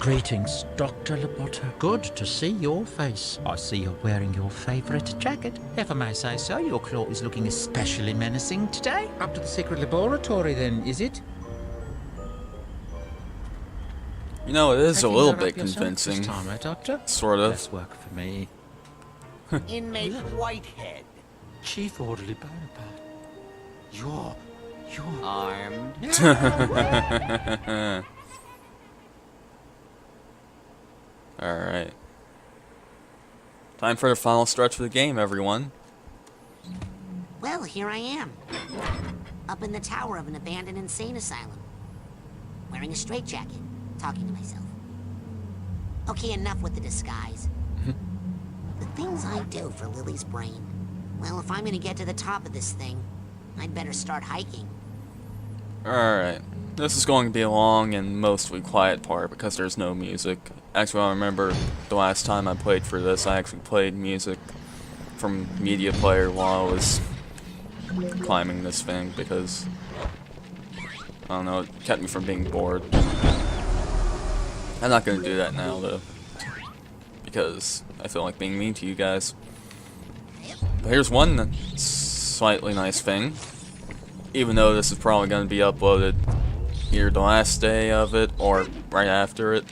Greetings, Dr. Lobotta. Good to see your face. I see you're wearing your favourite jacket. If I may say so, your claw is looking especially menacing today. Up to the secret laboratory then, is it? You know, it is a Taking little that up bit yourself convincing. this time, eh, Doctor? Sort of. Less work for me. Inmate Whitehead. Chief Orderly Bonaparte. You're... Armed. Alright. Time for the final stretch of the game, everyone. Well, here I am. Up in the tower of an abandoned insane asylum. Wearing a straitjacket, talking to myself. Okay, enough with the disguise. The things I do for Lily's brain. Well, if I'm gonna get to the top of this thing, I'd better start hiking. Alright. This is going to be a long and mostly quiet part because there's no music. Actually, I remember the last time I played for this, I actually played music from Media Player while I was climbing this thing because, I don't know, it kept me from being bored. I'm not going to do that now, though, because I feel like being mean to you guys. But here's one slightly nice thing. Even though this is probably going to be uploaded either the last day of it or right after it.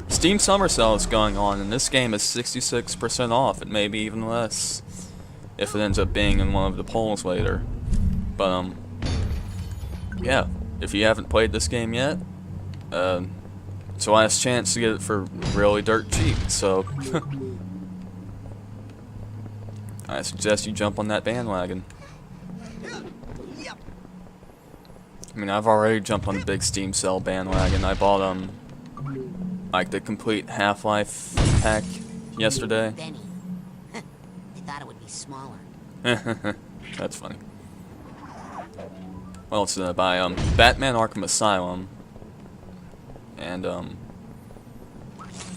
Steam Summer Sale is going on, and this game is 66% off. It may be even less if it ends up being in one of the polls later. But, yeah, if you haven't played this game yet, it's the last chance to get it for really dirt cheap, so I suggest you jump on that bandwagon. I mean, I've already jumped on the big Steam Sale bandwagon. I bought, like, the complete Half-Life pack yesterday. Benny. I thought it would be smaller. That's funny. What else did I buy? Batman Arkham Asylum. And,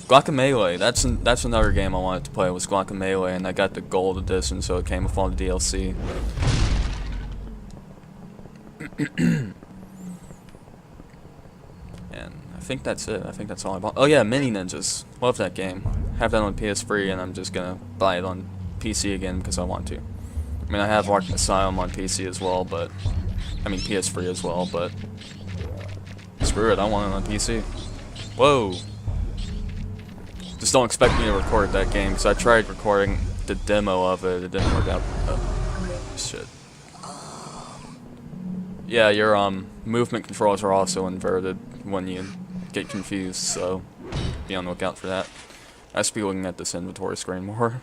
Guacamelee. That's another game I wanted to play, was Guacamelee, and I got the gold edition, so it came with all the DLC. And I think that's it. I think that's all I bought. Oh yeah, Mini Ninjas. Love that game. Have that on PS3, and I'm just gonna buy it on PC again because I want to. I mean, I have Arkham Asylum on PC as well, but I mean PS3 as well, but screw it, I want it on PC. Whoa! Just don't expect me to record that game because I tried recording the demo of it. It didn't work out. Oh, shit. Yeah, your movement controls are also inverted when you get confused, so be on the lookout for that. I should be looking at this inventory screen more.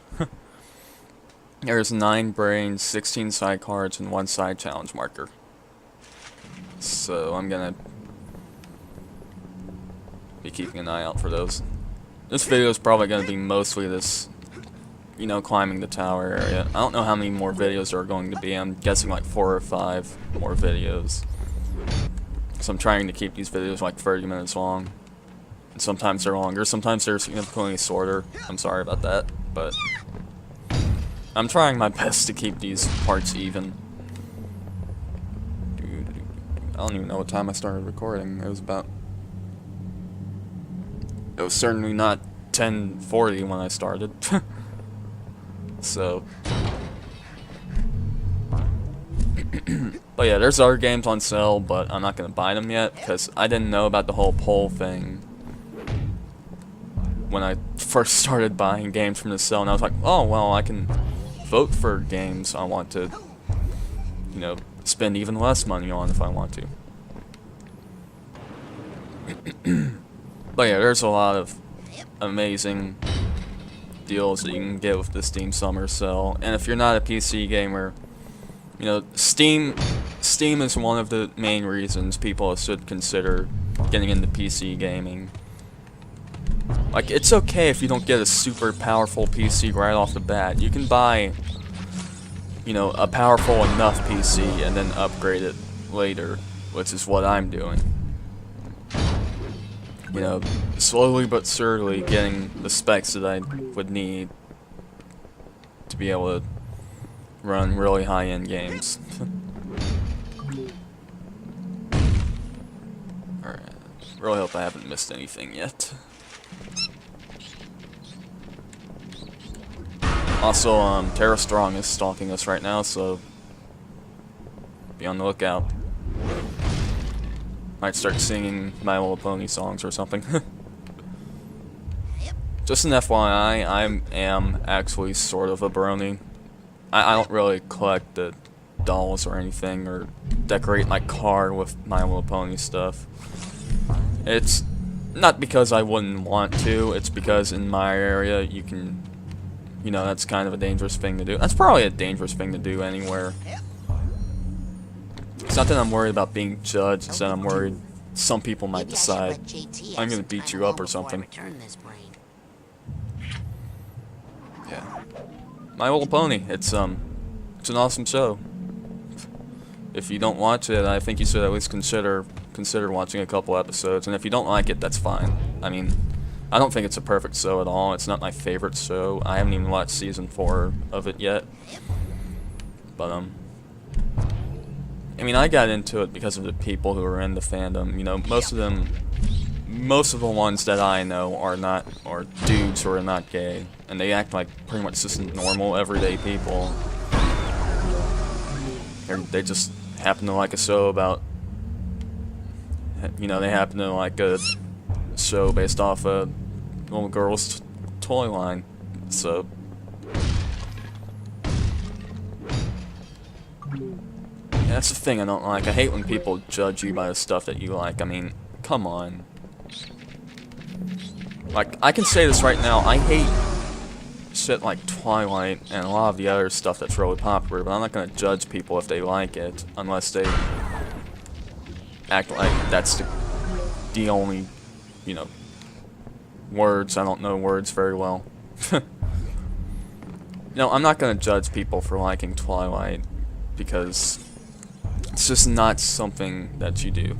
There's 9 brains, 16 side cards, and 1 side challenge marker. So I'm gonna be keeping an eye out for those. This video is probably gonna be mostly this, you know, climbing the tower area. I don't know how many more videos there are going to be. I'm guessing like 4 or 5 more videos. So I'm trying to keep these videos like 30 minutes long. And sometimes they're longer, sometimes they're significantly shorter. I'm sorry about that, but I'm trying my best to keep these parts even. I don't even know what time I started recording. It was certainly not 10:40 when I started. So, but yeah, there's other games on sale, but I'm not gonna buy them yet because I didn't know about the whole poll thing when I first started buying games from the sale, and I was like, oh well, I can vote for games I want to, you know, spend even less money on if I want to. But yeah, there's a lot of amazing deals that you can get with the Steam Summer Sale, and if you're not a PC gamer, you know, Steam is one of the main reasons people should consider getting into PC gaming. Like, it's okay if you don't get a super powerful PC right off the bat. You can buy, you know, a powerful enough PC and then upgrade it later, which is what I'm doing. You know, slowly but surely getting the specs that I would need to be able to run really high-end games. Alright. Really hope I haven't missed anything yet. Also, Tara Strong is stalking us right now, so be on the lookout. Might start singing My Little Pony songs or something. Just an FYI, I am actually sort of a brony. I don't really collect the dolls or anything, or decorate my car with My Little Pony stuff. It's not because I wouldn't want to, it's because in my area you can, you know, that's kind of a dangerous thing to do. That's probably a dangerous thing to do anywhere. It's not that I'm worried about being judged, it's that I'm worried some people might decide I'm gonna beat you up or something. Yeah. My Little Pony, it's an awesome show. If you don't watch it, I think you should at least consider watching a couple episodes, and if you don't like it, that's fine. I mean, I don't think it's a perfect show at all. It's not my favorite show. I haven't even watched season 4 of it yet. But I mean, I got into it because of the people who are in the fandom. You know, most of the ones that I know are dudes who are not gay, and they act like pretty much just normal, everyday people. They just happen to like a show about, you know, they happen to like a show based off a little girl's toy line, so. Yeah, that's the thing I don't like. I hate when people judge you by the stuff that you like. I mean, come on. Like, I can say this right now, I hate shit like Twilight and a lot of the other stuff that's really popular, but I'm not gonna judge people if they like it, unless they act like that's the only, you know, words. I don't know words very well. No, I'm not gonna judge people for liking Twilight, because it's just not something that you do.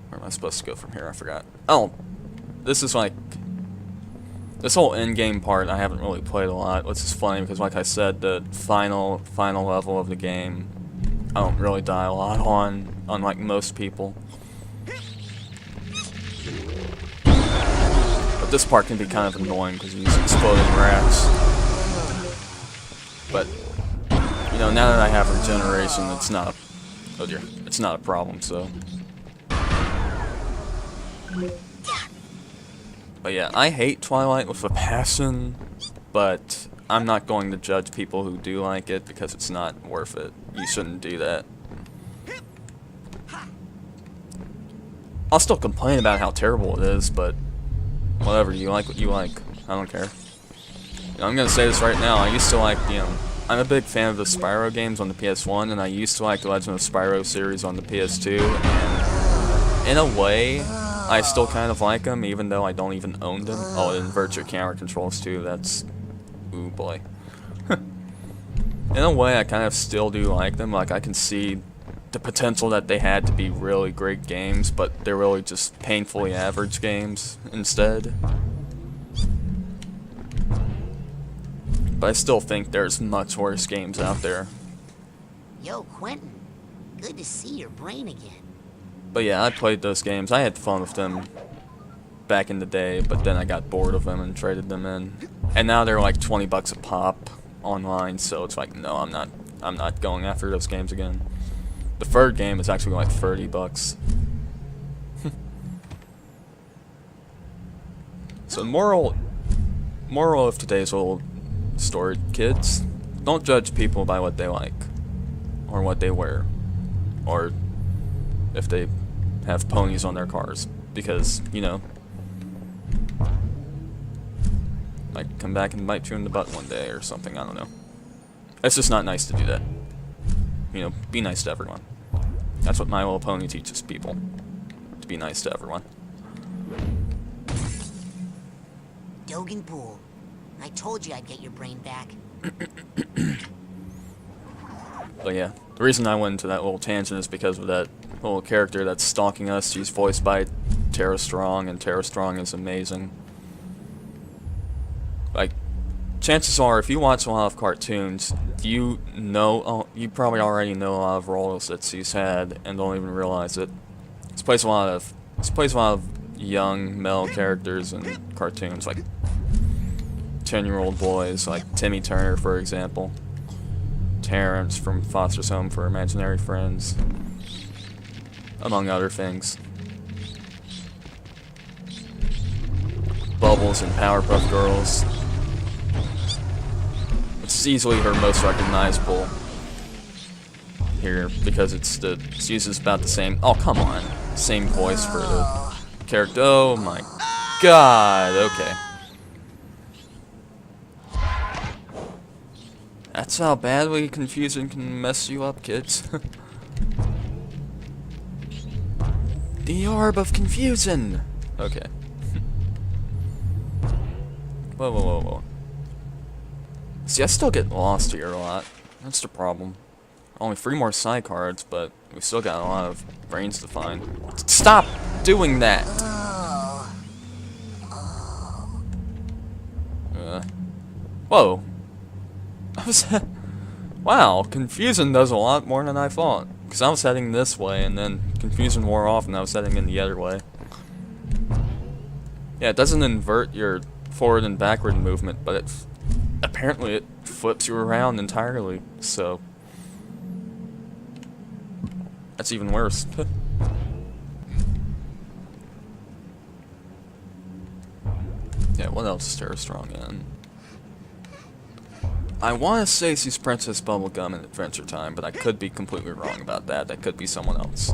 Where am I supposed to go from here? I forgot. Oh, this is like, this whole in-game part I haven't really played a lot, which is funny because, like I said, the final level of the game I don't really die a lot on, unlike most people. But this part can be kind of annoying because you use exploding rats. But you know, now that I have regeneration, it's not a problem. So. But yeah, I hate Twilight with a passion, but I'm not going to judge people who do like it because it's not worth it. You shouldn't do that. I'll still complain about how terrible it is, but whatever, you like what you like. I don't care. You know, I'm gonna say this right now, I used to like, you know, I'm a big fan of the Spyro games on the PS1, and I used to like the Legend of Spyro series on the PS2, and in a way, I still kind of like them, even though I don't even own them. Oh, and Virtua camera controls too, that's... ooh boy. In a way, I kind of still do like them. Like, I can see the potential that they had to be really great games, but they're really just painfully average games instead. But I still think there's much worse games out there. Yo, Quentin. Good to see your brain again. But yeah, I played those games. I had fun with them back in the day, but then I got bored of them and traded them in. And now they're like 20 bucks a pop online, so it's like, no, I'm not going after those games again. The third game is actually like 30 bucks. So moral of today's little story, kids, don't judge people by what they like, or what they wear, or if they have ponies on their cars, because, you know, might come back and bite you in the butt one day or something, I don't know. It's just not nice to do that. You know, be nice to everyone. That's what My Little Pony teaches people, to be nice to everyone. Dogan Pool. I told you I'd get your brain back. But yeah, the reason I went into that little tangent is because of that little character that's stalking us. She's voiced by Tara Strong, and Tara Strong is amazing. Like, chances are, if you watch a lot of cartoons, you probably already know a lot of roles that he's had and don't even realize it. He plays a lot of young male characters in cartoons, like 10-year-old boys, like Timmy Turner, for example. Terrence from Foster's Home for Imaginary Friends, among other things. Bubbles and Powerpuff Girls. It's easily her most recognizable here because it uses about the same. Oh, come on, same voice for the character. Oh my God. Okay. That's how badly confusing can mess you up, kids. The Orb of Confusion! Okay. Whoa, whoa, whoa, whoa. See, I still get lost here a lot. That's the problem. Only 3 more psi cards, but we still got a lot of brains to find. Stop doing that! Whoa. Wow, Confusion does a lot more than I thought. Because I was heading this way, and then Confusion wore off, and I was heading in the other way. Yeah, it doesn't invert your forward and backward movement, but apparently it flips you around entirely, so that's even worse. Yeah, what else is Terra Strong in? I want to say she's Princess Bubblegum in Adventure Time, but I could be completely wrong about that. That could be someone else.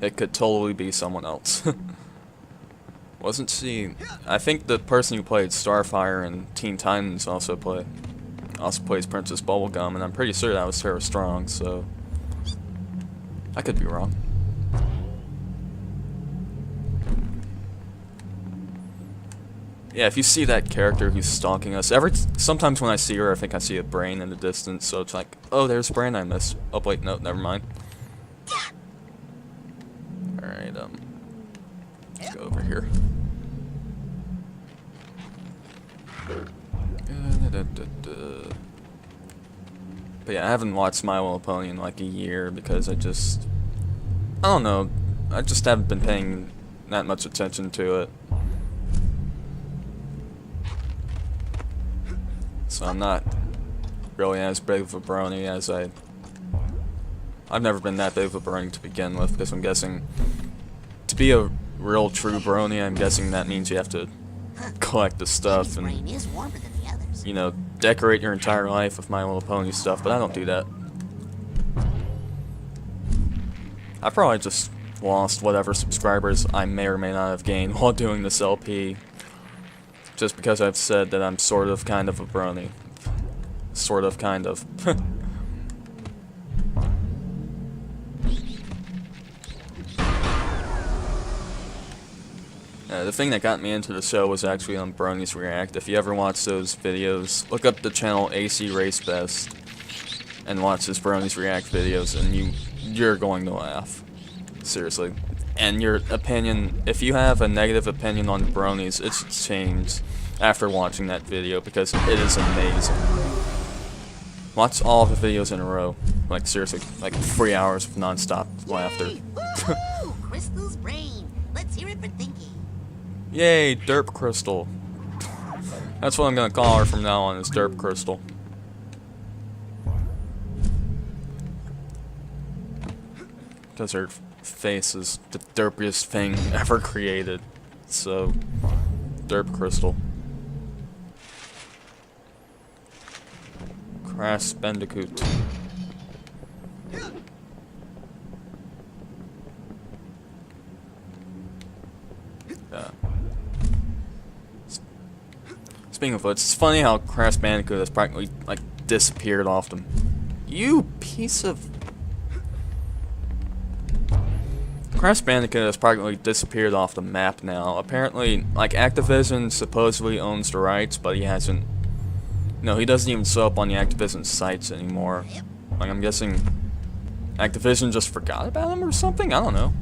It could totally be someone else. Wasn't she? I think the person who played Starfire and Teen Titans also plays Princess Bubblegum, and I'm pretty sure that was Terra Strong. So I could be wrong. Yeah, if you see that character who's stalking us, sometimes when I see her, I think I see a brain in the distance, so it's like, oh, there's a brain I missed. Oh, wait, no, never mind. Alright, let's go over here. But yeah, I haven't watched My Little Pony in like a year because I don't know, I just haven't been paying that much attention to it. So I'm not really as big of a brony as I've never been that big of a brony to begin with, because I'm guessing to be a real true brony, I'm guessing that means you have to collect the stuff and, you know, decorate your entire life with My Little Pony stuff, but I don't do that. I probably just lost whatever subscribers I may or may not have gained while doing this LP. Just because I've said that I'm sort of kind of a brony. Sort of kind of. The thing that got me into the show was actually on Bronies React. If you ever watch those videos, look up the channel AC Race Best and watch his Bronies React videos, and you're going to laugh. Seriously. And your opinion, if you have a negative opinion on Bronies, it should change after watching that video, because it is amazing. Watch all of the videos in a row. Like, seriously, like 3 hours of non-stop laughter. Crystal's brain. Let's hear it for thinking. Yay, Derp Crystal. That's what I'm gonna call her from now on, is Derp Crystal. Because her face is the derpiest thing ever created. So, Derp Crystal. Crash Bandicoot. Speaking of which, it's funny how Crash Bandicoot has practically, like, disappeared off them. You piece of... Crash Bandicoot has practically disappeared off the map now. Apparently, like, Activision supposedly owns the rights, but he hasn't... No, he doesn't even show up on the Activision sites anymore. Like, I'm guessing Activision just forgot about him or something? I don't know.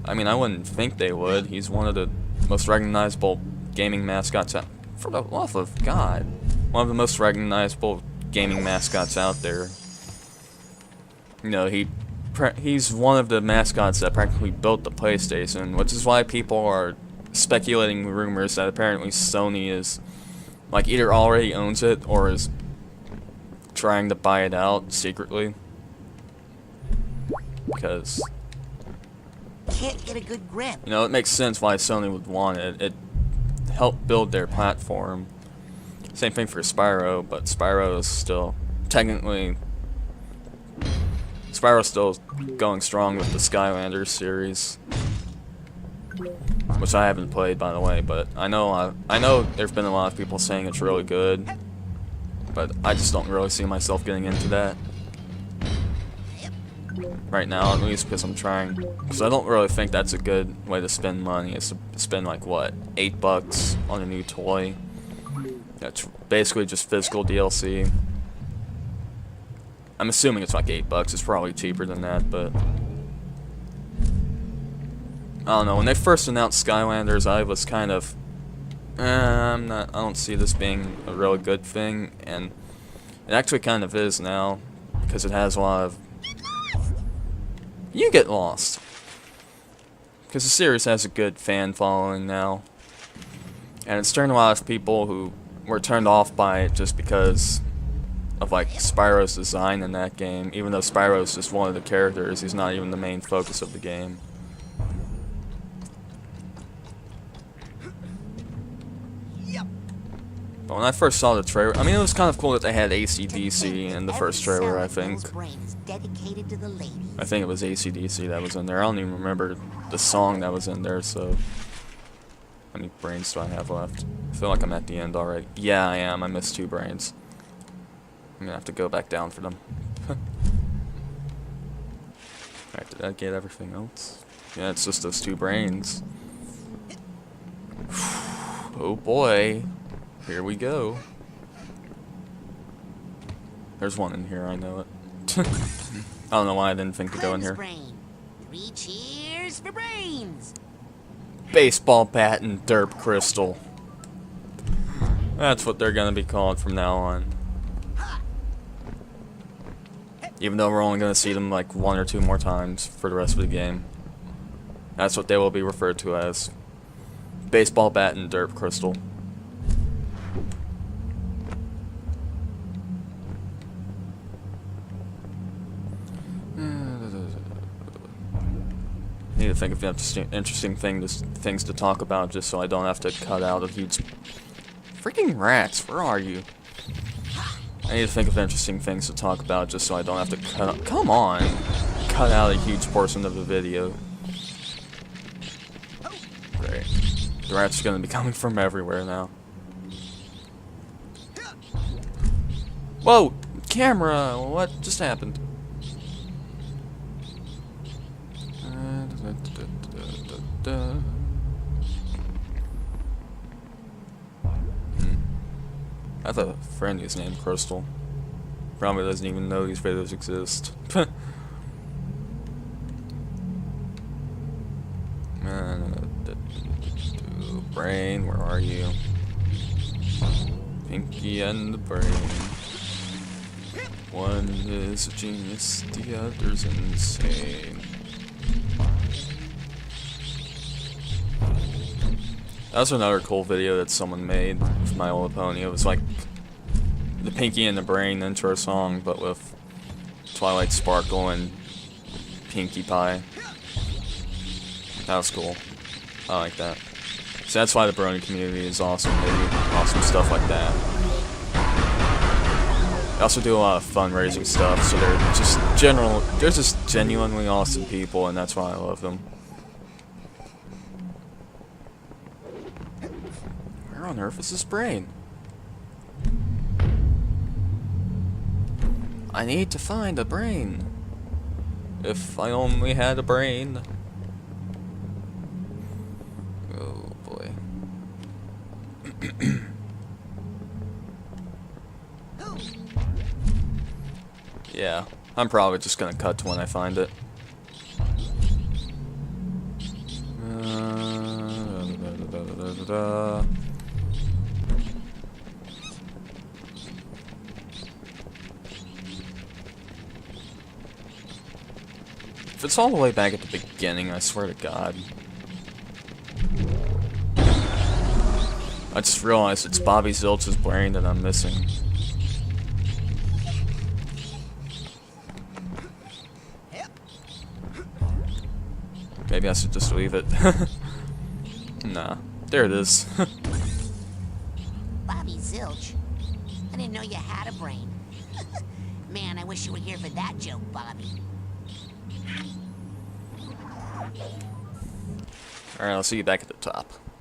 I mean, I wouldn't think they would. He's one of the most recognizable gaming mascots out. For the love of God, one of the most recognizable gaming mascots out there. You know, he's one of the mascots that practically built the PlayStation, which is why people are speculating rumors that apparently Sony is, like, either already owns it or is trying to buy it out secretly. Because, Can't get a good grip. you know, it makes sense why Sony would want it. It helped build their platform. Same thing for Spyro, but Spyro is still technically Spyro's still going strong with the Skylanders series, which I haven't played, by the way. But I know there's been a lot of people saying it's really good, but I just don't really see myself getting into that right now, at least, because I'm trying. Because I don't really think that's a good way to spend money. Is to spend like what, $8 on a new toy. That's basically just physical DLC. I'm assuming it's like $8. It's probably cheaper than that, but I don't know. When they first announced Skylanders, I was kind of, I don't see this being a really good thing, and it actually kind of is now, because it has a lot of. You get lost. Because the series has a good fan following now, and it's turned a lot of people who were turned off by it just because of like Spyro's design in that game. Even though Spyro's just one of the characters, he's not even the main focus of the game. But when I first saw the trailer, I mean, it was kind of cool that they had AC/DC in the first trailer, I think. I think it was AC/DC that was in there. I don't even remember the song that was in there, so. How many brains do I have left? I feel like I'm at the end already. Yeah, I am. I missed 2 brains. I'm gonna have to go back down for them. Alright, did I get everything else? Yeah, it's just those 2 brains. Oh boy. Here we go. There's one in here, I know it. I don't know why I didn't think to go in here. 3 cheers for brains! Baseball bat and derp crystal. That's what they're gonna be called from now on. Even though we're only gonna see them like 1 or 2 more times for the rest of the game. That's what they will be referred to as. Baseball bat and derp crystal. I need to think of interesting things to talk about just so I don't have to cut out a huge... Freaking rats, where are you? I need to think of interesting things to talk about just so I don't have to cut out... Come on! Cut out a huge portion of the video. Great. The rats are gonna be coming from everywhere now. Whoa! Camera! What just happened? I have a friend who's named Crystal. Probably doesn't even know these videos exist. Brain, where are you? Pinky and the brain. One is a genius, the other's insane. That was another cool video that someone made with My Little Pony. It was like the Pinky and the Brain intro song, but with Twilight Sparkle and Pinkie Pie. That was cool. I like that. So that's why the Brony community is awesome. They do awesome stuff like that. They also do a lot of fundraising stuff, so they're just genuinely awesome people, and that's why I love them. Where on earth is this brain? I need to find a brain. If I only had a brain. Oh boy. Yeah, I'm probably just gonna cut to when I find it. Da-da-da-da. If it's all the way back at the beginning, I swear to God. I just realized it's Bobby Zilch's brain that I'm missing. Maybe I should just leave it. Nah. There it is. Bobby Zilch? I didn't know you had a brain. Man, I wish you were here for that joke, Bobby. Alright, I'll see you back at the top.